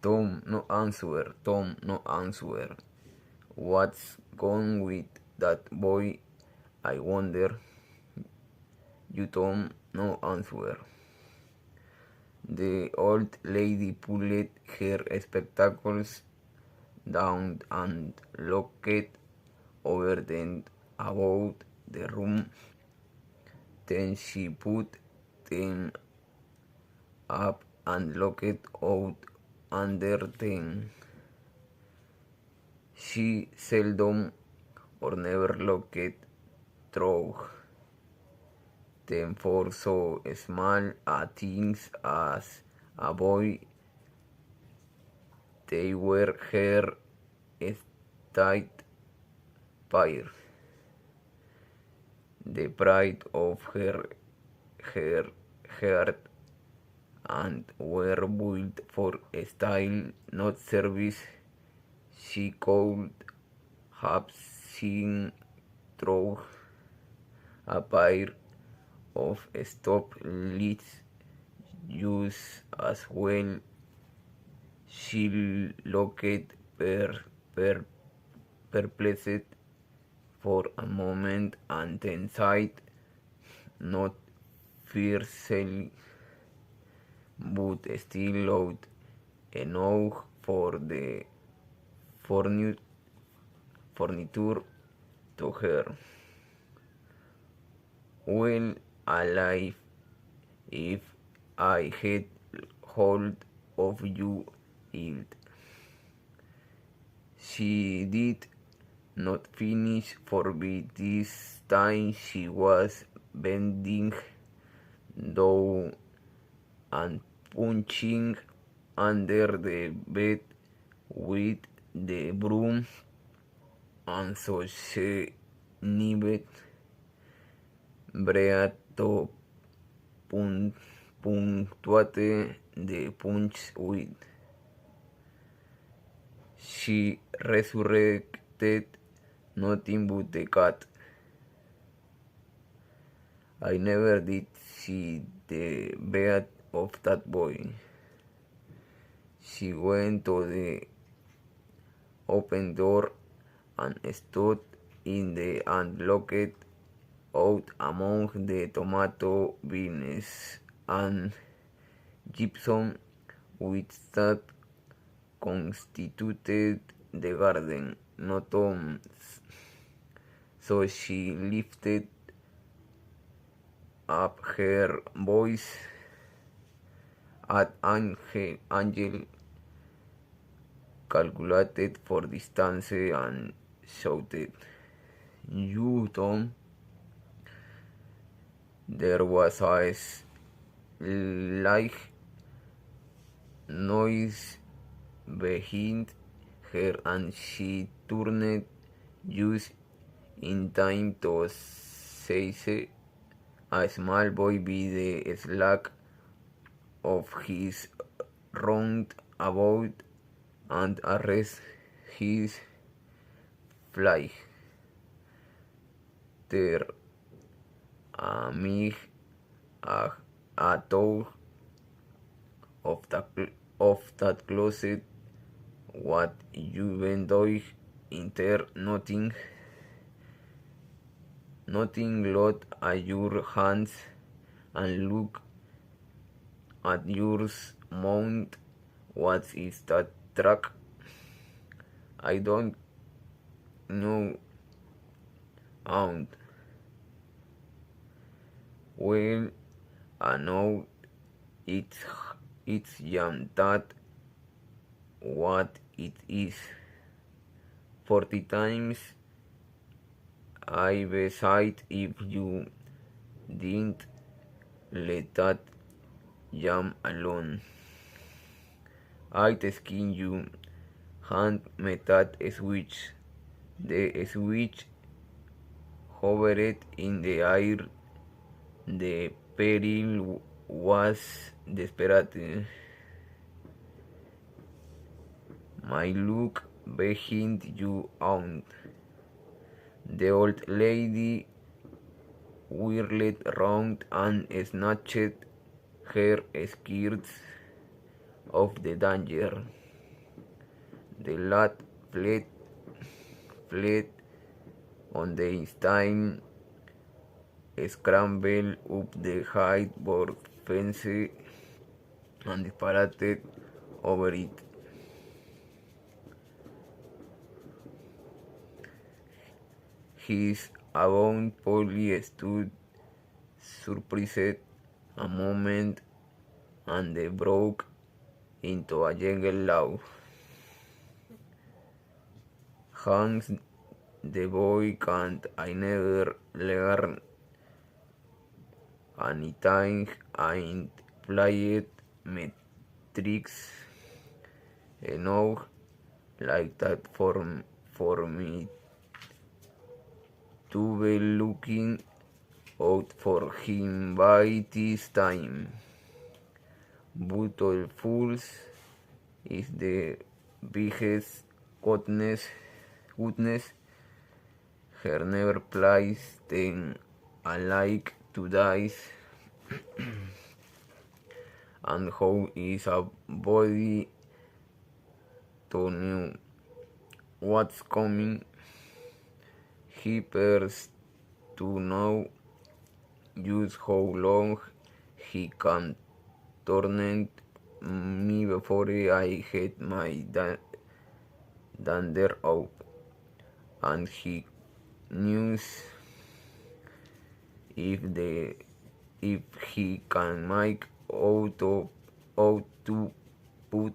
Tom no answer. Tom no answer. What's gone with that boy? I wonder. You Tom no answer. The old lady pulled her spectacles down and looked over them about the room. Then she put them up and looked out under them. She seldom or never looked through them for so small a things as a boy. They were her state pair, the pride of her heart, and were built for style, not service. She could have seen through a pair of stoplights just as well. She looked perplexed for a moment and then sighed, not fiercely, but still loud enough for the furniture to her. Well, alive, if I had hold of you, Hild. She did not finish, for by this time she was bending down and punching under the bed with the broom, and so she nibbed Breato punctuate the punch with. She resurrected nothing but the cat. I never did see the beard of that boy. She went to the open door and stood in the and looked out among the tomato beans and gypsum which that constituted the garden, not Tom's. So she lifted up her voice at Angel calculated for distance and shouted, "You, Tom!" There was a slight noise behind her and she turned just in time to seize a small boy by the slack of his roundabout and arrest his flight. There amid a thought of that closet, what you been doing in there? Nothing. Lot at your hands and look at yours mount. What is that track? I don't know, aunt. Well, I know it's that what it is. 40 times I beside if you didn't let that jam alone. I'd skin you. Hand me that switch. The switch hovered in the air. The peril was desperate. My look behind you aunt. The old lady whirled round and snatched her skirts off the danger. The lad fled on the time, scrambled up the high board fence, and disparated over it. His own Polly stood surprised a moment and they broke into a gentle laugh. Hans, the boy can't I never learn anything. I ain't played metrics enough like that for me to be looking out for him by this time. But all fools is the biggest goodness. Her never plays them alike to dice, and how is a body to know what's coming? He prefers to know just how long he can torment me before I get my dander out, and he knows if he can make out to put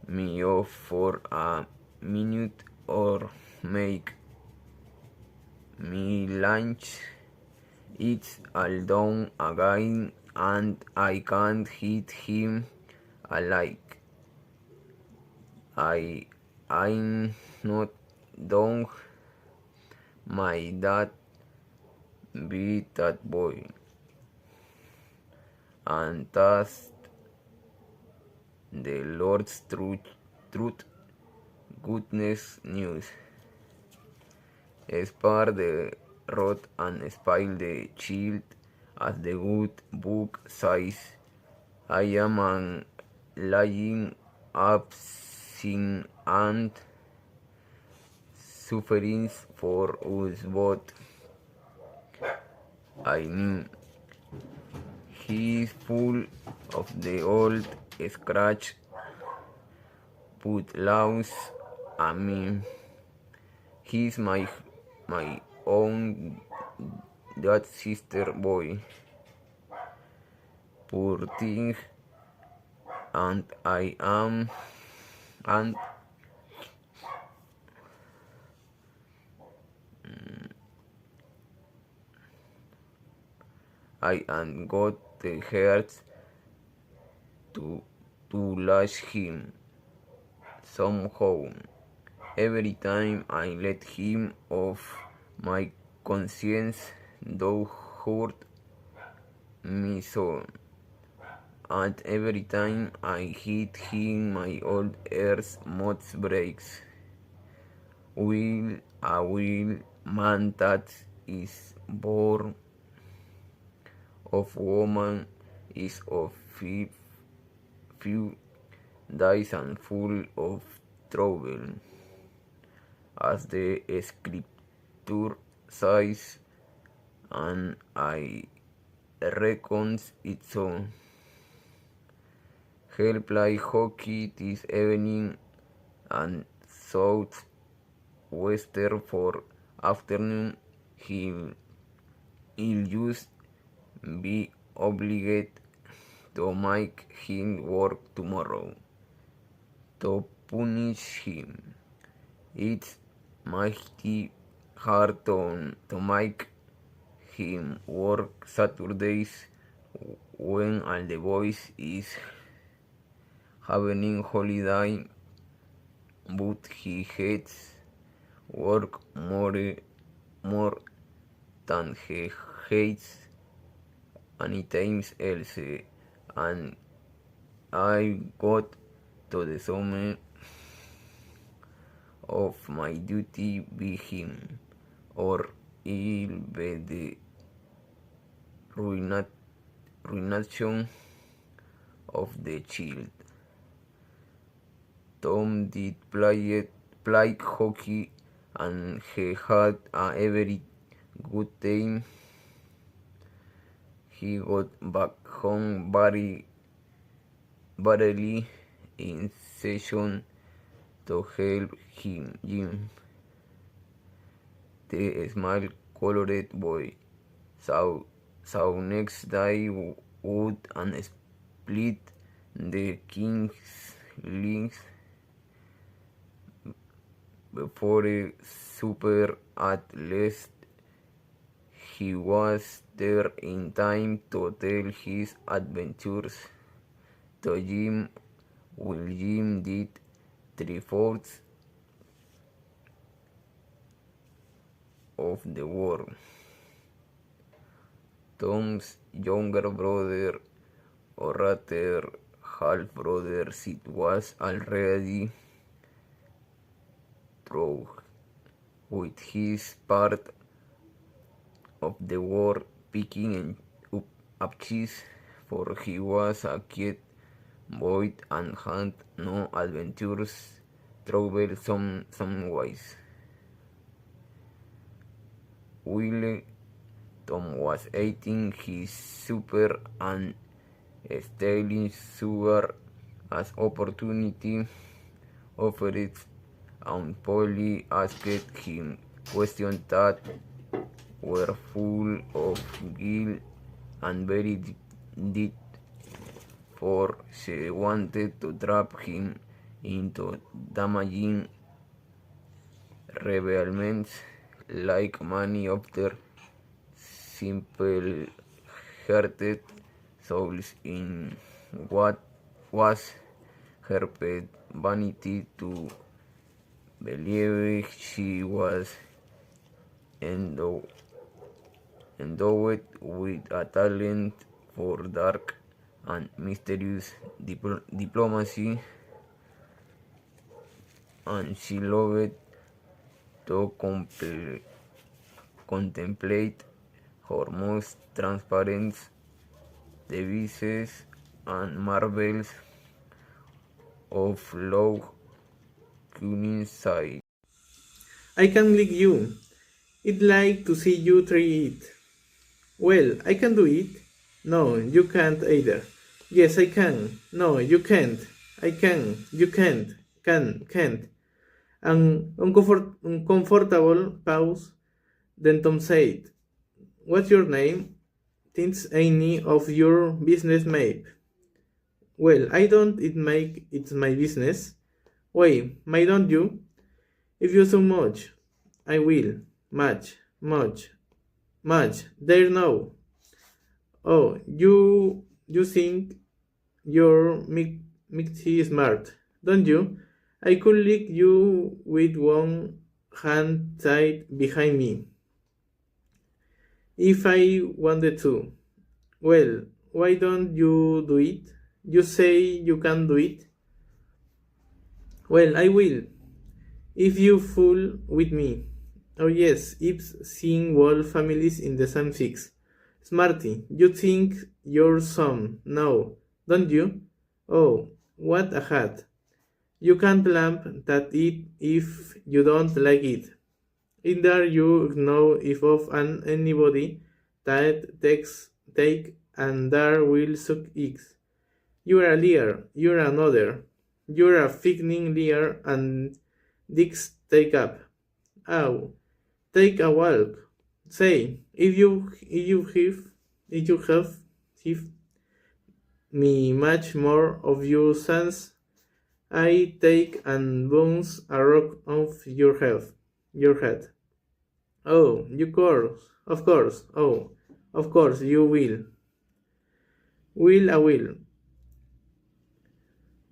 me off for a minute or make me lunch. It's all down again and I can't hit him alike. I'm not down. My dad beat that boy. And that's the Lord's truth, goodness news. Spare the rod and spile the child, as the good book says. I am an lying absent and sufferings for us both. I knew he is full of the old scratch, put laws. I mean, he's my own that sister boy. Poor thing, and I am got the heart to lash him somehow. Every time I let him off, my conscience does hurt me so. And every time I hit him, my old earth moth breaks. Will man that is born of woman is of few dies and full of trouble, as the scripture says, and I reckons it so. He'll play hockey this evening and south western for afternoon. He'll just be obliged to make him work tomorrow to punish him. It's mighty hard to make him work Saturdays when all the boys is having holiday, but he hates work more than he hates anything else, and I got to the sum of my duty be him, or it'll be the ruination of the child. Tom did play hockey and he had a very good time. He got back home very barely in session to help him Jim, the small colored boy. So next day would and split the King's League before a super at least he was there in time to tell his adventures to Jim. While Jim did three-fourths of the work, Tom's younger brother, or rather half-brother, Sid was already through with his part of the war, picking up cheese, for he was a kid boy and had no adventures trouble some ways. While Tom was eating his supper and stealing sugar as opportunity offered, and Polly asked him questions that were full of guilt and very deep, for she wanted to trap him into damaging rebellions like many other simple-hearted souls in what was her pet vanity to believe she was endowed with a talent for dark and mysterious diplomacy, and she loved to contemplate her most transparent devices and marvels of low cunning side. I can lick you. I'd like to see you try it. Well, I can do it. No, you can't either. Yes, I can. No, you can't. I can. You can't. Can't. An uncomfortable pause. Then Tom said, "What's your name? It's any of your business, mate." "Well, I don't it make it's my business." "Why, why don't you?" "If you so much." "I will. Much. There now." "Oh, you think you're mighty smart, don't you? I could lick you with one hand tied behind me if I wanted to." "Well, why don't you do it? You say you can do it." "Well, I will, if you fool with me." "Oh yes, Ibs seeing wolf families in the same fix. Smarty, you think you're some now, don't you? Oh, what a hat. You can't lamp that it if you don't like it. Either you know if of an anybody that take and there will suck eggs. You're a liar, you're another. You're a fickling liar and dicks take up. Ow. Take a walk. Say, if you have give me much more of your sense, I take and bounce a rock off your head. "Oh, of course you will. Will, I will.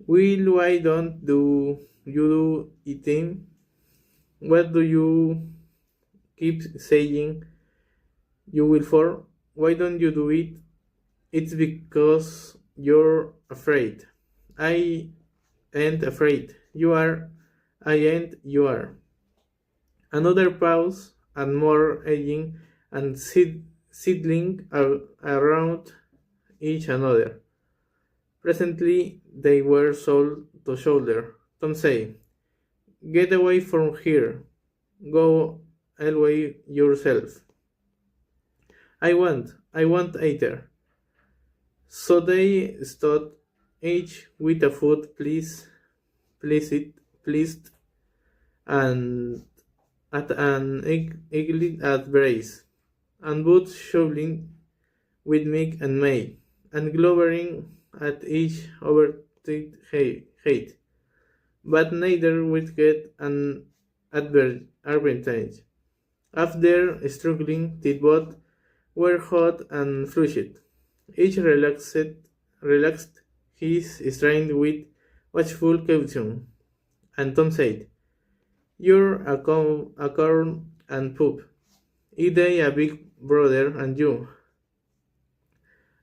Will, why don't you do it then? What do you keep saying you will for? Why don't you do it?" "It's because you're afraid." "I ain't afraid. You are. I ain't. You are." Another pause, and more edging and sidling around each another. Presently they were shoulder to shoulder. Tom say, "Get away from here. Go away yourself." I want either. So they stood, each with a foot pleased, and at an eagle at brace, and both shoveling with Mick and May, and glowering at each overtake hate, but neither would get an advantage. After struggling, the both were hot and flushed. Each relaxed his strength with watchful caution, and Tom said, "You're a corn and poop. They a big brother and you,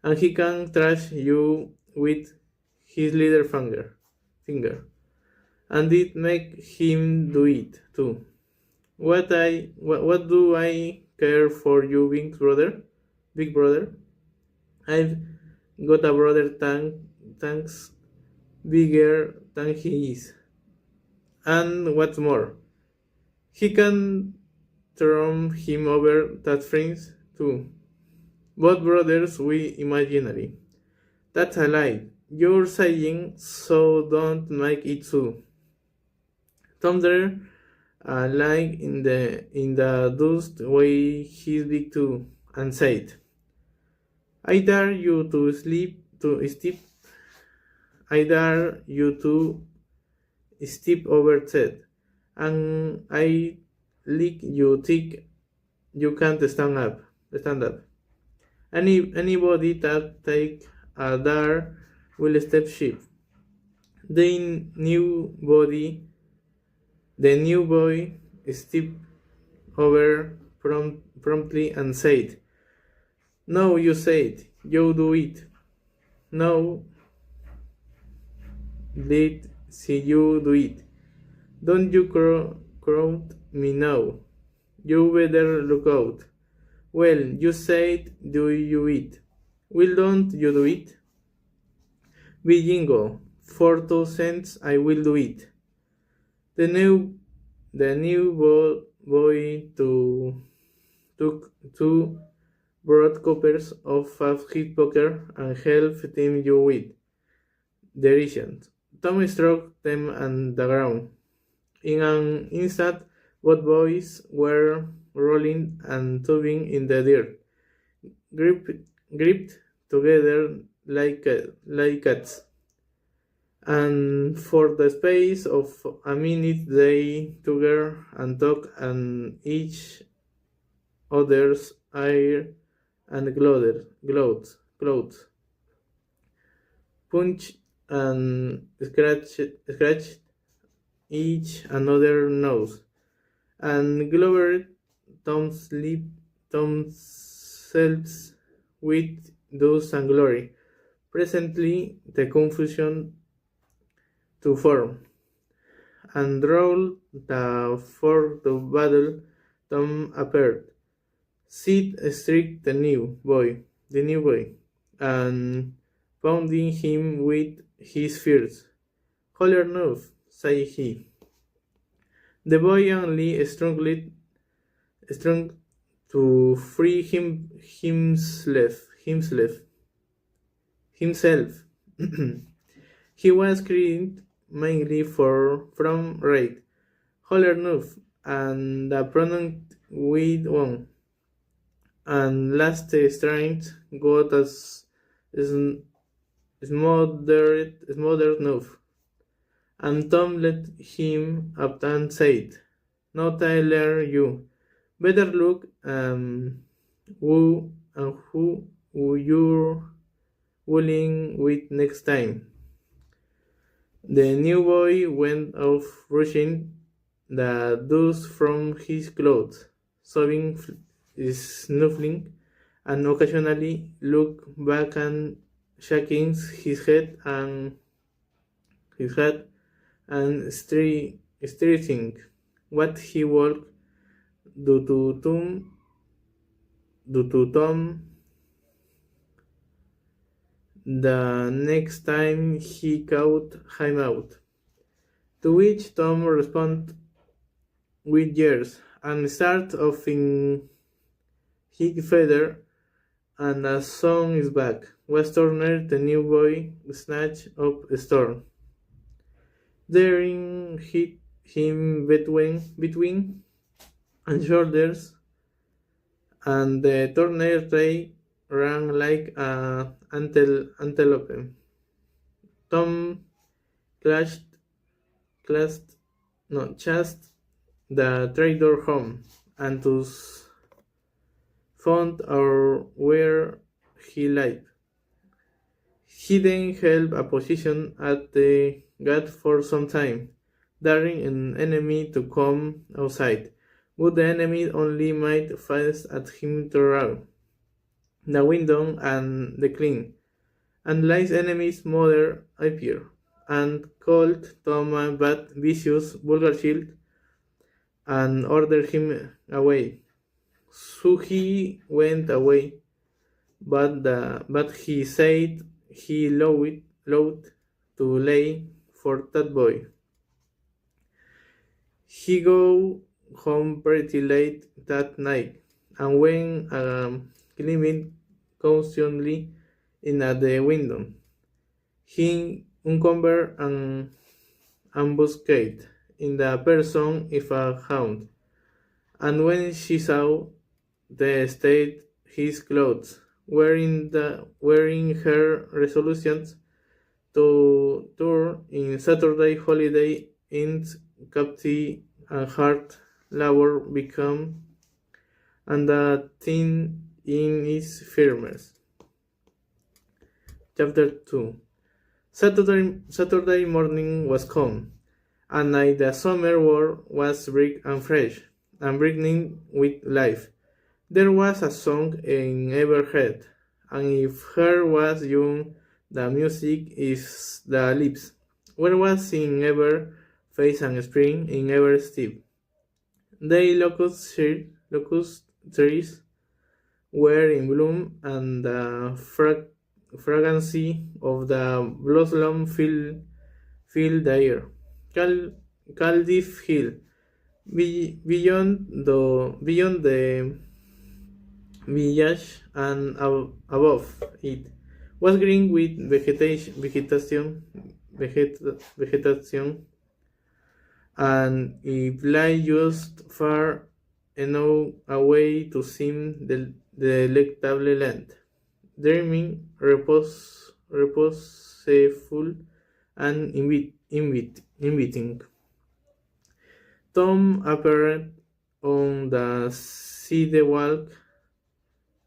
and he can thrash you with his little finger, and it make him do it too. What do I care for you, big brother? I've got a brother tanks bigger than he is, and what's more, he can throw him over that fence too. Both brothers we imaginary. That's a lie. You're saying so don't make it so. Tom there, lying in the dust way he's big too, and said, "I dare you to step. I dare you to step over Ted, and I lick you thick. You can't stand up. Anybody that take a dare will step ship." The new body, the new boy stepped over promptly and said, "No, you said, you do it. No, let see you do it. Don't you crowd me now. You better look out." "Well, you said, do you it? Well, don't you do it?" "Bingo, for 2 cents I will do it." The new boy took two broad coppers of his poker and helped him you with derision. Tom struck them on the ground. In an instant, both boys were rolling and tumbling in the dirt, gripped together like cats. And for the space of a minute they together and talked and each other's air and clothes, punched and scratched each another nose, and glowered themselves with dust and glory. Presently the confusion to form, and roll for the battle. Tom appeared. Sid struck the new boy, and pounding him with his fists. "Holler enough," said he. The boy only strung to free himself. He was crying mainly from rage. "Holler enough," and the pronounced with one, and last strength got as smothered enough. And Tom let him up and said, "Now Tyler, you better look who you're willing with next time." The new boy went off brushing the dust from his clothes, sobbing, snuffling, and occasionally looked back and shaking his head and stretching what he walked do to Tom the next time he caught him out. To which Tom responded with years, and start of in his feather, and a song is back. Was Turner the new boy snatch up a storm? Daring hit him between and shoulders, and the Turner ray ran like a antelope. Tom clashed, clashed, no, chased the traitor home, and to found or where he lied. He then held a position at the gate for some time, daring an enemy to come outside, but the enemy only might fast at him through the window and the clean, and Ly's enemy's mother appeared, and called Tom a bad, vicious, vulgar child, and ordered him away. So he went away, but he said he loved to lay for that boy. He go home pretty late that night, and when gleaming constantly in at the window, he uncovered an ambuscade in the person of a hound, and when she saw the state his clothes, wearing her resolutions to tour in Saturday holiday in captivity and hard labor become, and the thing in his firmness. Chapter 2. Saturday morning was come, and night the summer world was bright and fresh, and brimming with life. There was a song in every head, and if her was young, the music is the lips. Where was in every face and spring in every step. The locust trees were in bloom, and the fragrance of the blossom filled the air. Cardiff Hill, beyond the village and above it, was green with vegetation, and it lay just far enough away to seem the delectable land, dreaming, reposeful, and inviting. Tom appeared on the sidewalk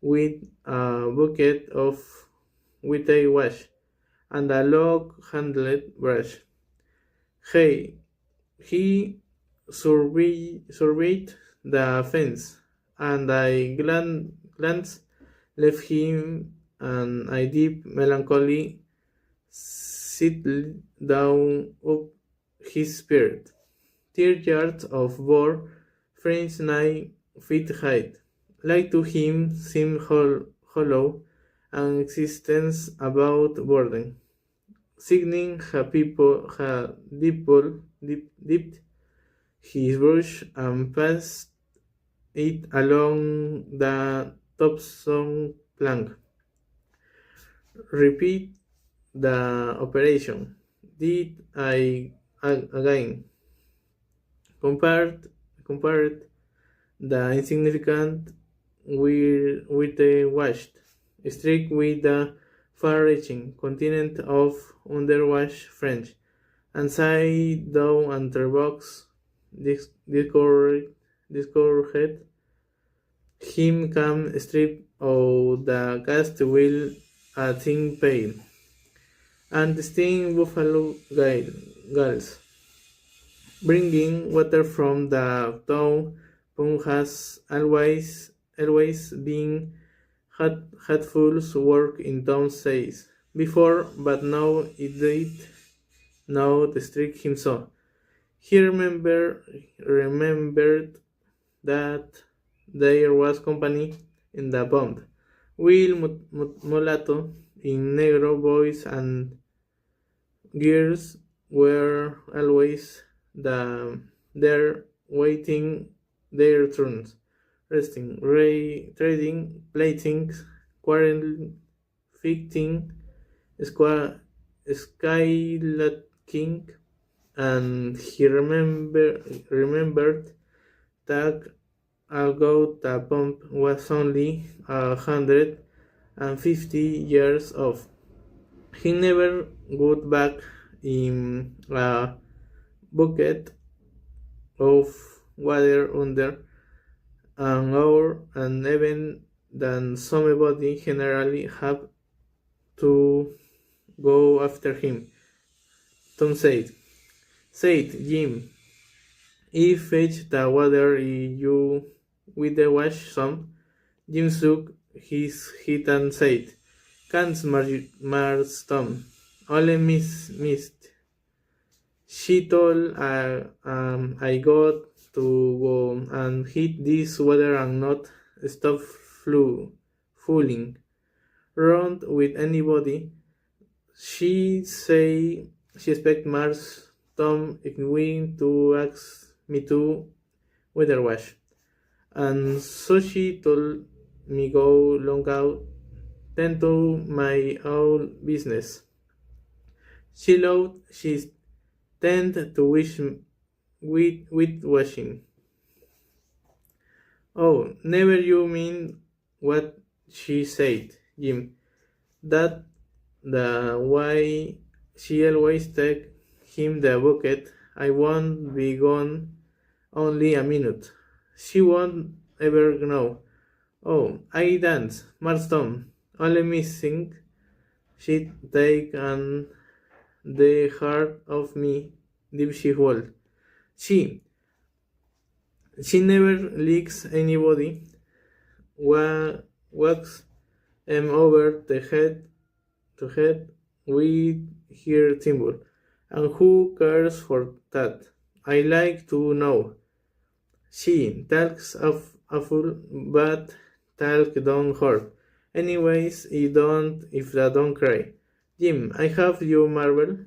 with a bucket of witty wash and a log-handled brush. He surveyed the fence, and I glanced left him, and a deep melancholy settled down up his spirit. 30 yards of board, French 9 feet high, like to him seemed hollow, and existence about burden. Signing dipped his brush and passed it along the topstone plank. Repeat the operation. Did I again? Compared the insignificant with the washed, streak with the far-reaching continent of underwash French, and side down under box discouraged him come strip of the cast wheel a thin pale, and sting buffalo gulls, bringing water from the town. Pump has always been hatful's work in town says before, but now it did not restrict him so. He remembered that there was company in the pump. Will Mulatto in negro boys and girls were always there waiting their turns, resting, trading, plating, quarreling, fighting, skylarking, and he remembered that although the pump was only 150 years old, he never got back in a bucket of water under an hour, and even then somebody generally have to go after him. Tom said Jim, if fetch the water you with the wash some. Jim shook his head and said, can't Mars Tom. Only missed. She told I got to go and hit this water and not stop fooling around with anybody. She say she expect Mars Tom Igwin to ask me to weather wash. And so she told me go long out, tend to my own business. She loved she tend to wish with washing. Oh, never you mean what she said, Jim. That the why she always take him the bucket. I won't be gone only a minute. She won't ever know. Oh, I dance, Marston. Only missing she take and the heart of me deep she hold. She she never licks anybody. Walks over the head to head with her thimble. And who cares for that? I like to know. She talks of awful, but talk don't hurt. Anyways, if I don't cry. Jim, I have you marble.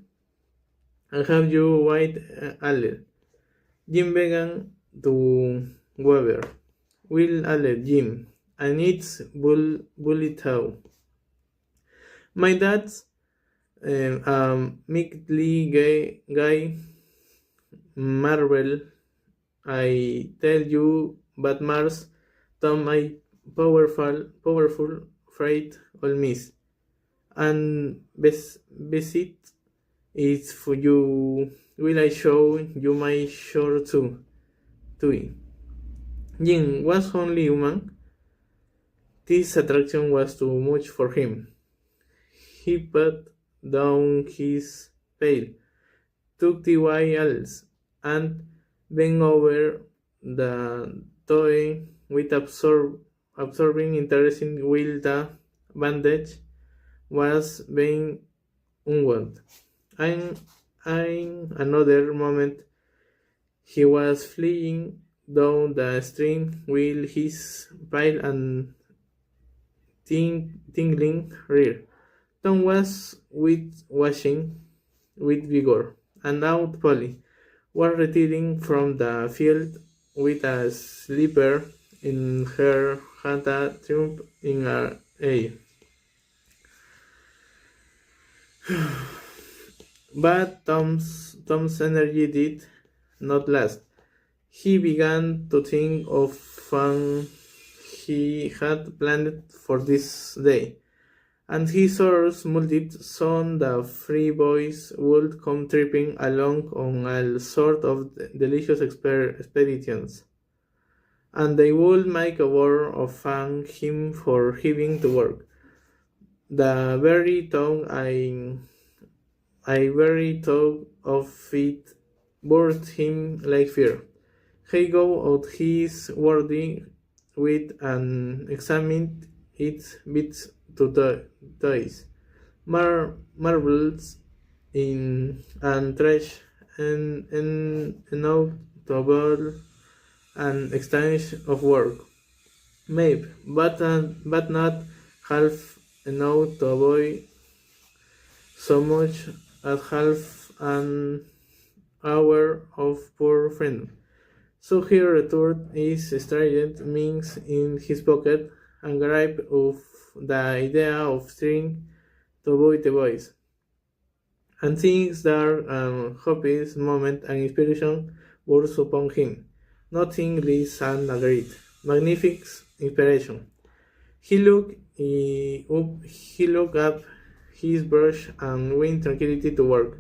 I have you white ale. Jim began to waver. Will ale, Jim, and it's bully tau. My dad's meekly guy marble. I tell you, but Mars, Tom, my powerful, fright, all miss. And visit is for you. Will I show you my shore too? Jim was only human. This attraction was too much for him. He put down his pail, took the vials, and bent over the toy with absorbing interest in while the bandage was being unwound. And another moment he was fleeing down the stream with his pale and tingling rear. Tom was washing with vigor, and now Polly was returning from the field with a slipper in her hand, a triumph in her eye. But Tom's energy did not last. He began to think of fun he had planned for this day, and his horse multiplied soon the three boys would come tripping along on all sort of delicious expeditions, and they would make a war of thank him for having to work. The very tongue I very thought of it burned him like fear. He go out his worthy wit and examined its bits to the toys, marbles in and trash and notable and exchange of work. Maybe, but not half enough to avoid so much as half and hour of poor friend. So he returned his strident minks in his pocket and grabbed of the idea of string to avoid the voice. And things dark and hopeless moment and inspiration burst upon him. Nothing less and agreed. Magnificent inspiration. He looked up his brush and went tranquilly to work.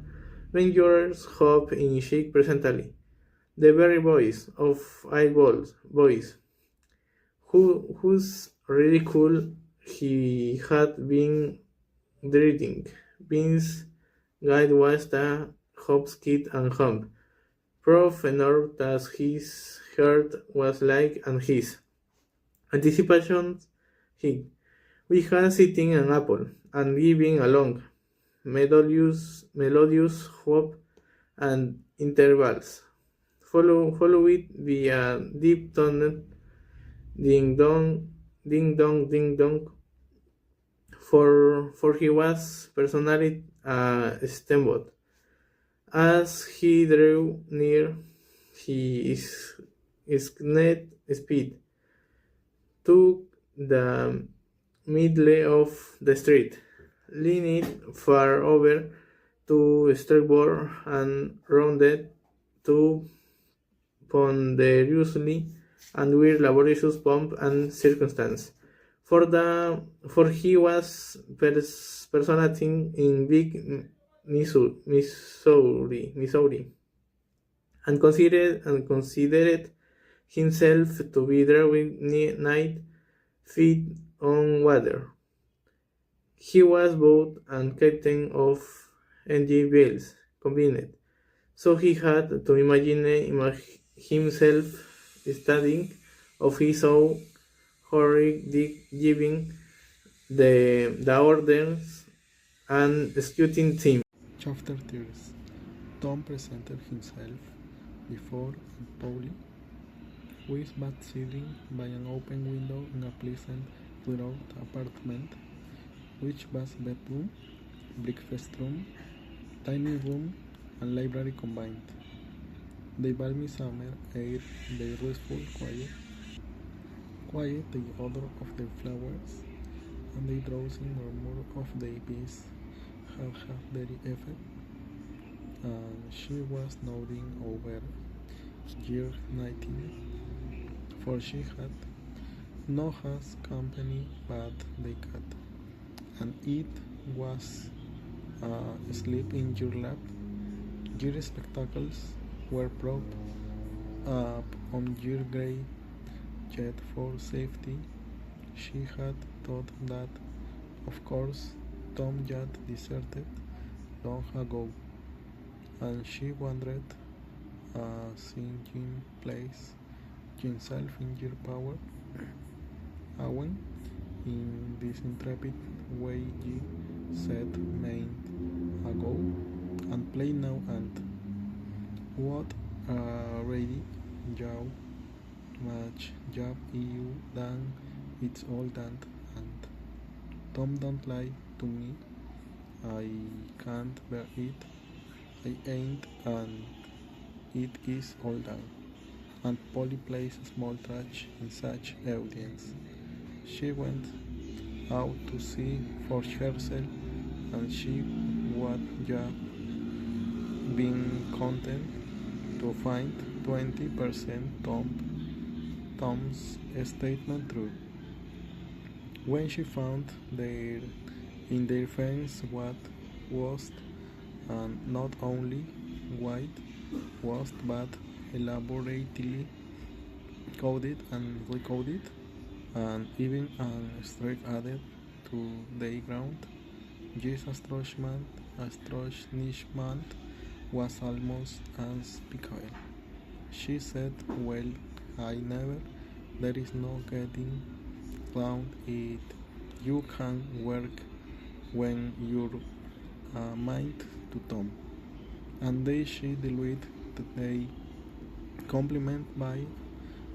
Rangers hope in shake presently. The very voice of Eyeball's voice, whose really cool he had been dreading. Vince's guide was the Hope's kid and hump. Prof enough as his heart was like and his. Anticipation he. We had sitting an apple, and giving along, melodious hope and intervals. Follow it via deep toned ding dong, for he was personally a steamboat. As he drew near, he net speed took the middle of the street, leaned far over to starboard and rounded to ponderously and with laborious pomp and circumstance. For he was personating in big Missouri, and considered himself to be drawing night feet on water. He was boat and captain of NG Bells combined, so he had to imagine himself studying of his own horrid giving the orders and executing them. Chapter 30. Tom presented himself before Polly, with bad sitting by an open window in a pleasant without apartment, which was bedroom, breakfast room, dining room, and library combined. The balmy summer air, the restful quiet the odor of the flowers, and the drowsy murmur of the bees had their effect, and she was nodding over year 19, for she had no house company but the cat, and it was asleep in your lap. Your spectacles were propped up on your grey, yet for safety she had thought that, of course, Tom had deserted long ago, and she wondered, singing place himself in your power, Owen, in this intrepid way ye said main ago, and play now and what ready job much job you done it's all done, and Tom don't lie to me, I can't bear it, I ain't, and it is all done. And Polly plays small trash in such audience. She went out to see for herself, and she would have been content to find 20% Tom's statement true. When she found in their fence what was, and not only white was, but elaborately coded and recoded, and even an streak added to the ground, this astonishment was almost unspeakable. She said, well, I never, there is no getting round it. You can work when you're mind to Tom. And then she diluted the compliment by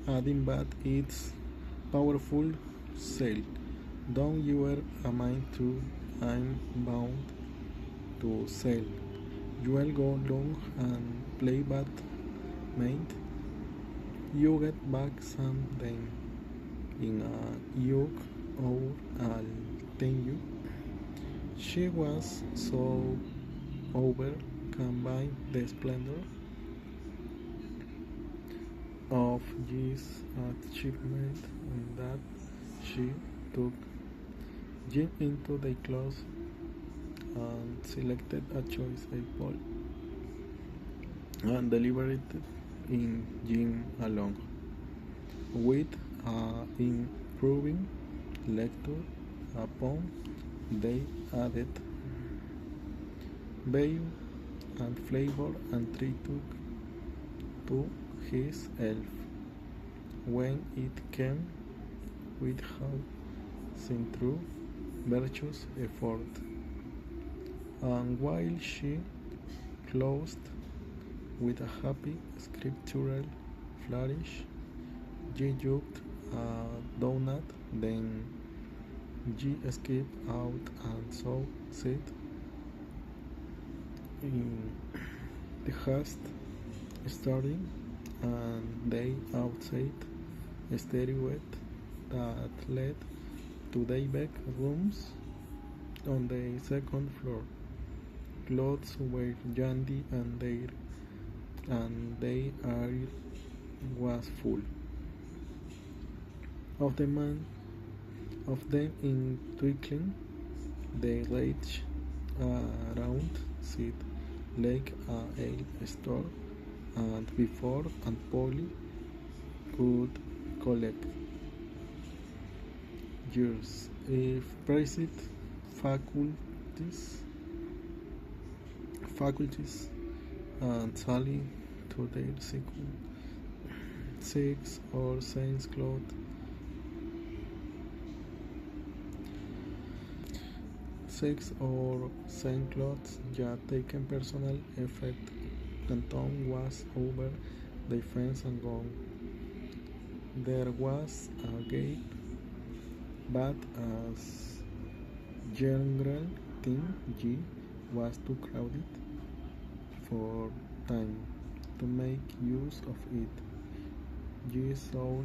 adding, but it's powerful sale. Don't you ever a mind to, I'm bound to sell. You will go long and play bad, mate. You get back some then in a yoke or I'll tell you. She was so overcome by the splendor of this achievement that she took Jim into the closet and selected a choice apple and deliberated in Jim along with improving lecture upon they added value and flavor and treated to his elf when it came with how seen through virtuous effort. And while she closed with a happy scriptural flourish, she juked a donut, then she escaped out and saw sit in the haste starting and they outside a stairway that led to their back rooms on the second floor. Clothes were dandy and their air was full of the man of them in twinkling. They raged around sit like a ale store and before and Polly could collect years if praised faculties faculties and Sally to their second six or Saints cloth six or Saint clothes ya taken personal effect and Tom was over the fence and gone. There was a gate but as general thing G was too crowded for time to make use of it. G's soul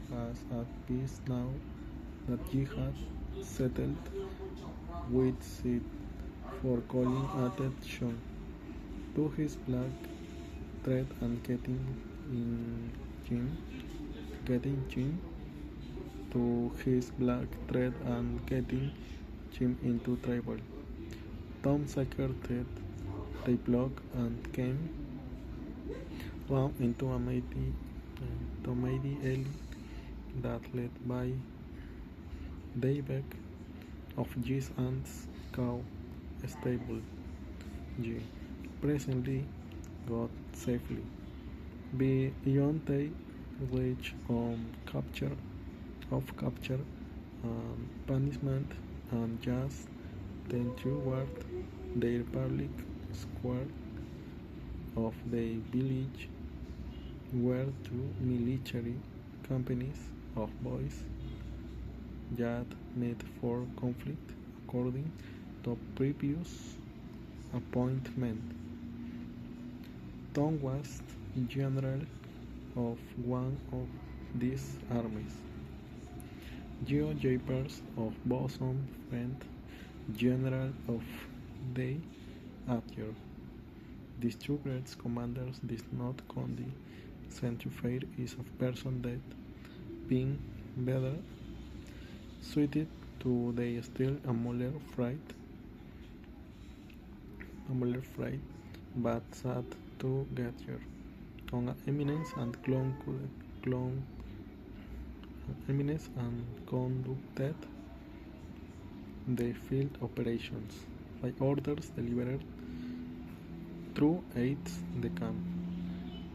was at peace now that G had settled with it for calling attention to his black thread and getting Jim to his black thread and getting Jim into trouble. Tom secreted the block and came round into a mighty alley that led by the back of G's aunt's cow stable. G presently got safely beyond the reach of capture and punishment and just then toward the public square of the village were two military companies of boys that met for conflict according to previous appointment. Tom was general of one of these armies. Geo Japers of bosom friend, general of the other. These two great commanders did not condemn century is of person that being better suited to the still amoller fright, but sad to get here on eminence and eminence and conducted the field operations by orders delivered through aides de camp.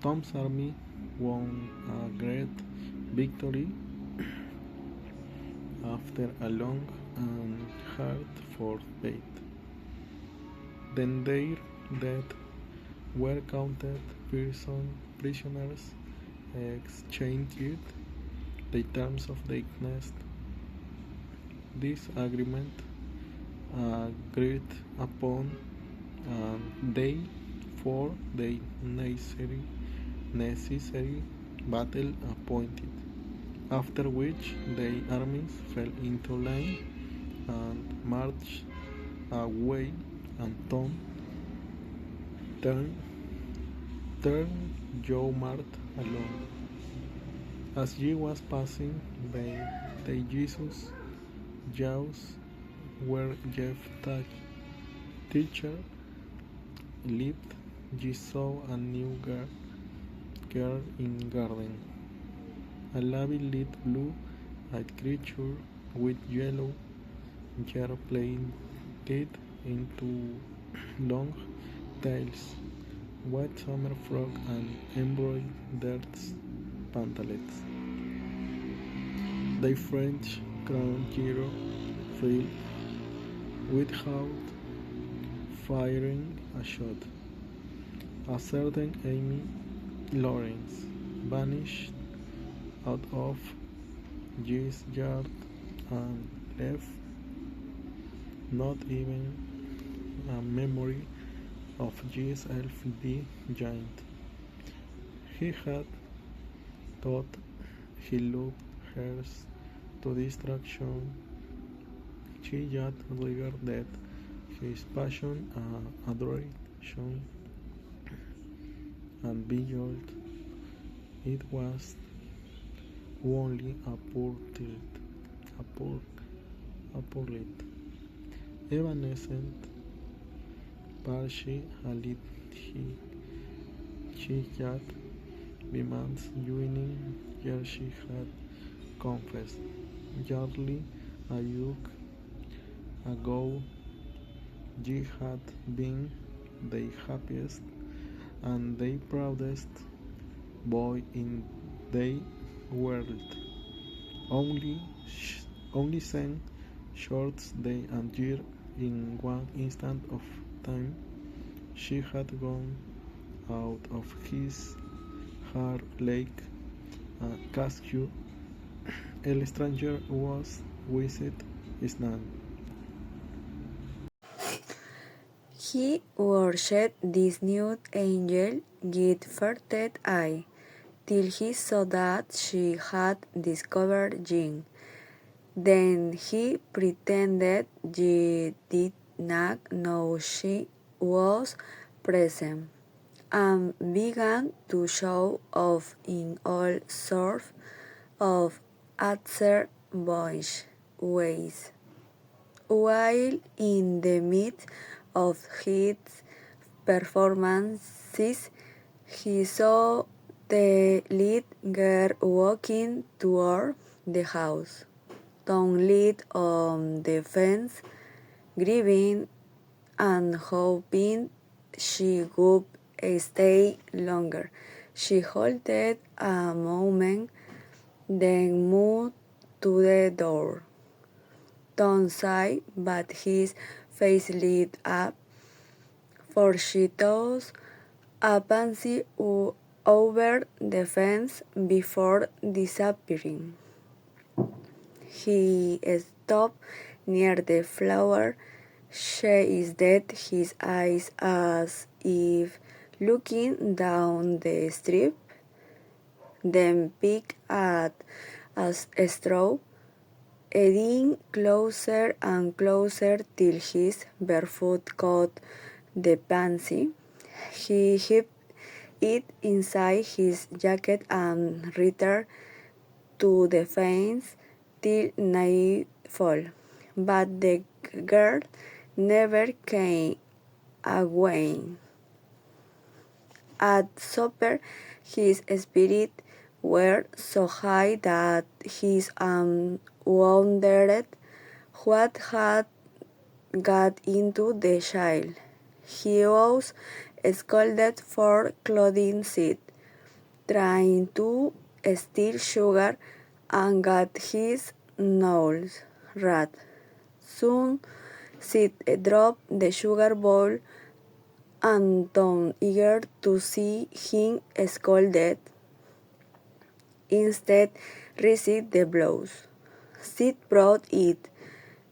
Tom's army won a great victory after a long and hard-fought fight. Then their dead were counted prisoners, exchanged the terms of the nest. This agreement agreed upon, and they for the necessary battle appointed, after which the armies fell into line and marched away, and Tom turned Joe Mart alone. As he was passing the Jesus jaws where Jeff teacher lived, he saw a new girl in garden. A lovely lit blue-eyed creature with yellow hair plaited into long tails, white summer frock and embroidered pantalettes. The French crown hero fell without firing a shot. A certain Amy Lawrence vanished out of his yard and left not even a memory of his elf the giant. He had thought he loved her to distraction. She yet regarded his passion adoration, and beyond it was only a poor lit, evanescent partiality she had demands joining here she had confessed. Hardly a week ago she had been the happiest and the proudest boy in the world. Only, only then, short day and year, in one instant of time, she had gone out of his heart like a cashew. El stranger was with his none. He worshipped this nude angel with furtive eye, till he saw that she had discovered Jean. Then he pretended he did not know she was present, and began to show off in all sorts of absurd boyish ways. While in the midst of his performances, he saw the lead girl walking toward the house. Tom lit on the fence, grieving and hoping she would stay longer. She halted a moment, then moved to the door. Tom sighed, but his face lit up, for she tossed a pansy over the fence before disappearing. He stopped near the flower, shaded his eyes as if looking down the street, then picked at a straw, edging closer and closer till his barefoot caught the pansy. He hid it inside his jacket and returned to the fence till nightfall. But the girl never came again. At supper, his spirits were so high that he wondered what had got into the child. He was scolded for clothing seed, trying to steal sugar, and got his nose rat. Soon Sid dropped the sugar bowl, and Tom, eager to see him scolded, instead received the blows. Sid brought it,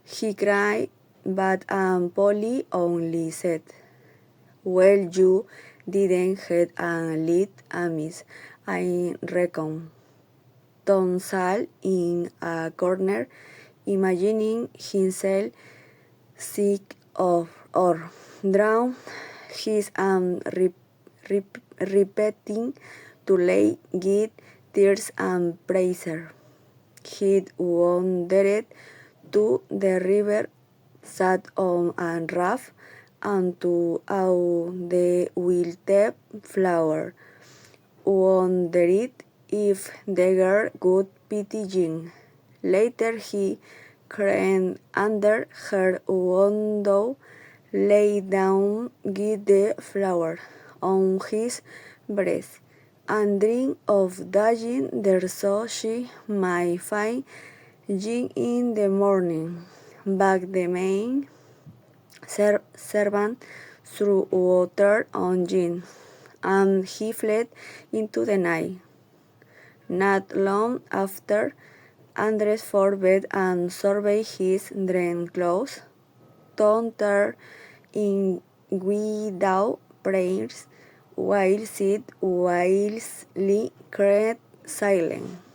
he cried, but Polly only said, "Well, you didn't have a lead amiss, I reckon. Tom sat in a corner, imagining himself sick of or drowned his repeating to lay git tears and praiser. He'd wandered to the river, sat on a raft, and to awe the wilted flower, wondered if the girl would pity Jean. Later he crept under her window, lay down with the flower on his breast, and dreamed of dying there so she might find Jean in the morning. But the maid servant threw water on Jean, and he fled into the night. Not long after, undressed for bed and surveyed his drenched clothes, Tom turned in without prayers, while Sid wisely kept silent.